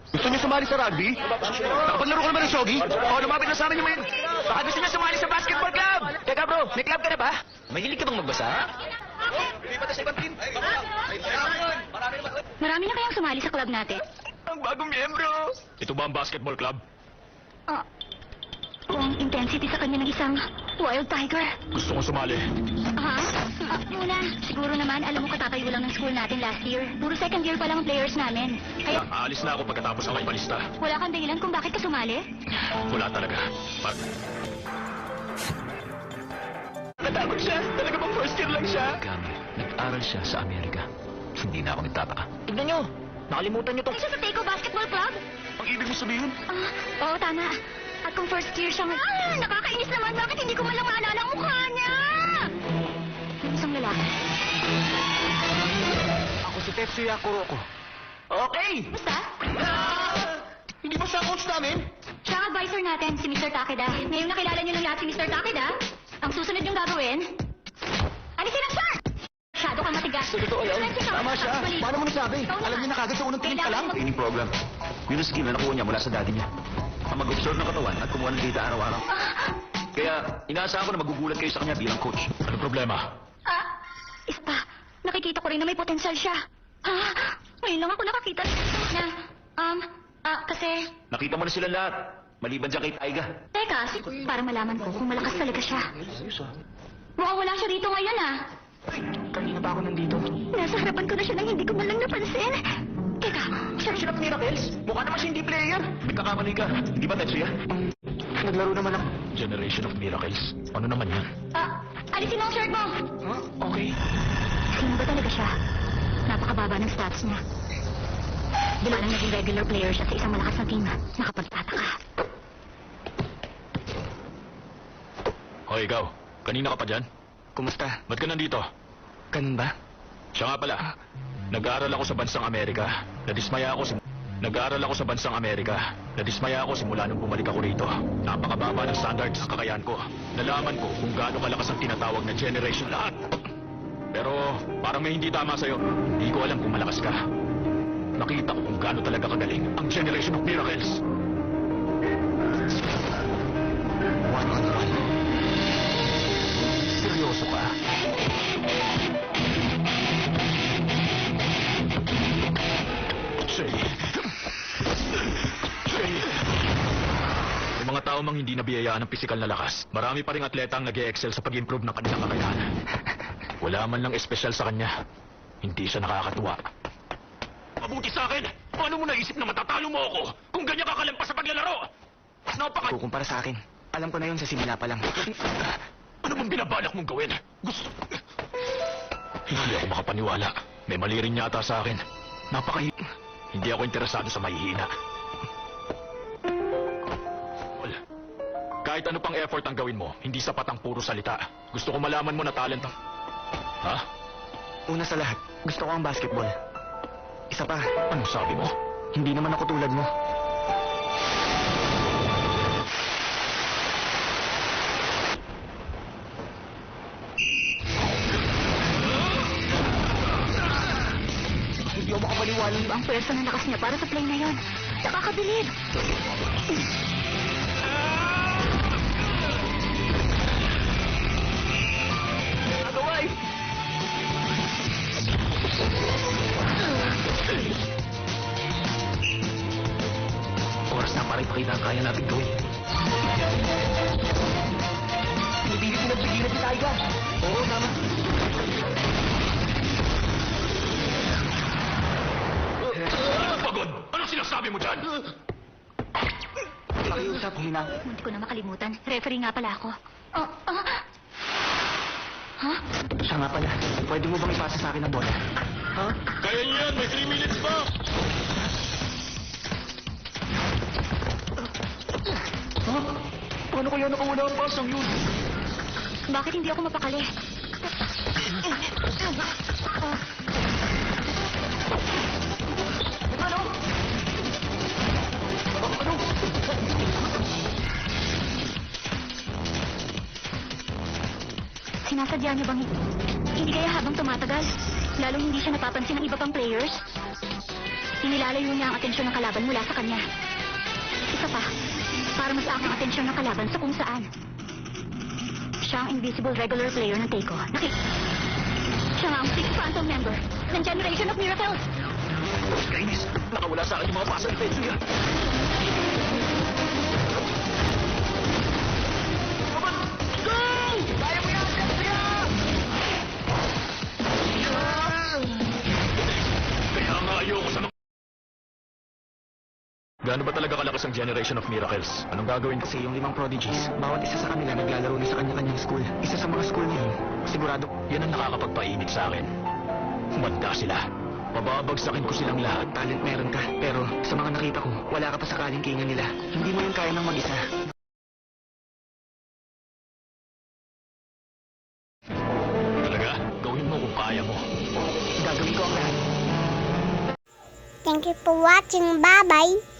Gusto niyo sumali sa rugby? Nakapaglaro ka naman ng shogi? Oo, lumapit na sa amin yung main. Baka gusto niyo sumali sa basketball club. Teka bro, may club ka na ba? Mahilig ka bang magbasa? Hindi pa sa ibang team. Marami na kayang sumali sa club natin. Ang bagong miyembro. Ito ba ang basketball club? Ah, kung intensity sa kanya ng isang wild tiger. Gusto kong sumali. Ha? Muna, siguro naman, alam mo katatayo lang ng school natin last year. Puro second year pa lang ang players namin. Kaya Aalis na ako pagkatapos ako ipalista. wala kang dahilan kung bakit ka sumali? Wala talaga. Natakot siya. Talaga bang first year lang siya? Kami, nag-aral siya sa Amerika. Hindi na ako nagtataka. Tignan niyo. Nakalimutan niyo tong... Siya sa Teco Basketball Club? Ang ibig mo sabihin? Oo, tama. At kung first year siya nakakainis naman. Bakit hindi ko malang maalala ang mukha niya? Isang lalaki. Ako si Tetsuya Kuroko. Okay! Basta, Hindi ba siya coach namin? siya ang advisor natin, si Mr. Takeda. Ngayong nakilala niyo ng lahat si Mr. Takeda, ang susunod yung gagawin, alisin ang shirt! Masyado kang matigas. Sa totoo yan. Tama siya. Paano mo nasabi? Ikaw Alam niya na kagad sa unang tingin pa lang. Training program. Yun ang skill na nakuha niya mula sa daddy niya. Ang mag-observe ng katawan at kumuha ng data araw-araw. Kaya inaasahan ko na magugulat kayo sa kanya bilang coach. Anong problema? Isa pa, nakikita ko rin na may potensyal siya. Ngayon lang ako nakakita na, kasi, Nakita mo na sila lahat. Maliban dyan kay Taiga. teka, para malaman ko kung malakas talaga siya. Mukhang wala siya rito ngayon Kanina pa ako nandito. Nasa harapan ko na siya nang hindi ko man lang napansin. Teka, Siya ng Miracles? Mukha naman siya hindi player. Nagkakamali ka. Hindi ba, Tetsuya? Naglaro naman ako. Generation of Miracles. Ano naman yan? alisin mo ang shirt mo. Huh? Okay. Sino ba talaga siya? Napakababa ng stats niya. Di lang naging regular player siya sa isang malakas na team. Nakapagtataka. Hoy, ikaw. Kanina ka pa dyan? Kumusta? Ba't ka nandito? Ganun ba? Siya nga pala. Nag-aaral ako sa bansang Amerika. Nag-aaral ako sa bansang Amerika. Nadismaya ako simula nung bumalik ako rito. Napakababa ng standards ng kakayahan ko. Nalaman ko kung gaano kalakas ang tinatawag na generation lahat. Pero parang may hindi tama sa'yo. Hindi ko alam kung malakas ka. Nakita ko kung gaano talaga kagaling ang Generation of Miracles. One-on-one. Seryoso ka? Shay. May mga tao mang hindi nabiyayaan ng pisikal na lakas. Marami pa ring atleta ang nag-e-excel sa pag-improve ng kanilang kakayahan. Wala man lang espesyal sa kanya. Hindi siya nakakatuwa. Mabuti sa akin! Paano mo naisip na matatalo mo ako kung ganyan ka kalampas sa paglalaro? Kukumpara sa akin. Alam ko na yun sa simula pa lang. Ano bang binabalak mong gawin? Hindi ako makapaniwala. May mali rin yata sa akin. Hindi ako interesado sa mahihina. Kahit ano pang effort ang gawin mo, hindi sapat ang puro salita. Gusto ko malaman mo na talent ang... Ha? Una sa lahat, gusto ko ang basketball. Isa pa, Anong sabi mo? hindi naman ako tulad mo. Hindi ako makapaniwala. Ang pwersa ng lakas niya para sa play na yon. Nakakabilib. Nagaway! Oras na para ipakita ang kaya natin gawin. Pinipilit mo nagpigilan si Taiga. Oo, tama. Pagod! Anong sinasabi mo dyan? Pakiusap, hina. Munti ko na makalimutan. Referee nga pala ako. Ha? Siya nga pala. Pwede mo bang ipasa sa akin ang bola? Ha? Kaya niyan! May 3 minutes pa! Ha? Paano kaya nakawala ang pasang yun? Bakit hindi ako mapakali? Ano? Ano? Sinasadya niyo bang hindi kaya habang tumatagal, lalong hindi siya napapansin ng iba pang players? Inilalayo niya ang atensyon ng kalaban mula sa kanya. Isa pa, para masaak ang atensyon ng kalaban sa kung saan. Siya ang invisible regular player ng Teiko. Siya nga ang sixth phantom member ng Generation of Miracles. Kainis, nakawala sa akin yung mga pasa ni Tetsuya. Kaya mo yan, Tetsuya! Kaya nga ayoko sa mga... Gaano ba talaga kalakas ang Generation of Miracles? Anong gagawin? Kasi yung 5 prodigies, bawat isa sa kanila naglalaro na sa kanya-kanyang school. Isa sa mga school na yun, sigurado. Yan ang nakakapagpainit sa akin. Manda sila. Pababagsakin ko silang lahat. Talent meron ka, pero sa mga nakita ko, wala ka pa sa kalingkingan nila. Hindi mo yung kaya ng mag-isa. Talaga? Gawin mo kung kaya mo. Gagawin ko ang lahat. Thank you for watching. Bye-bye.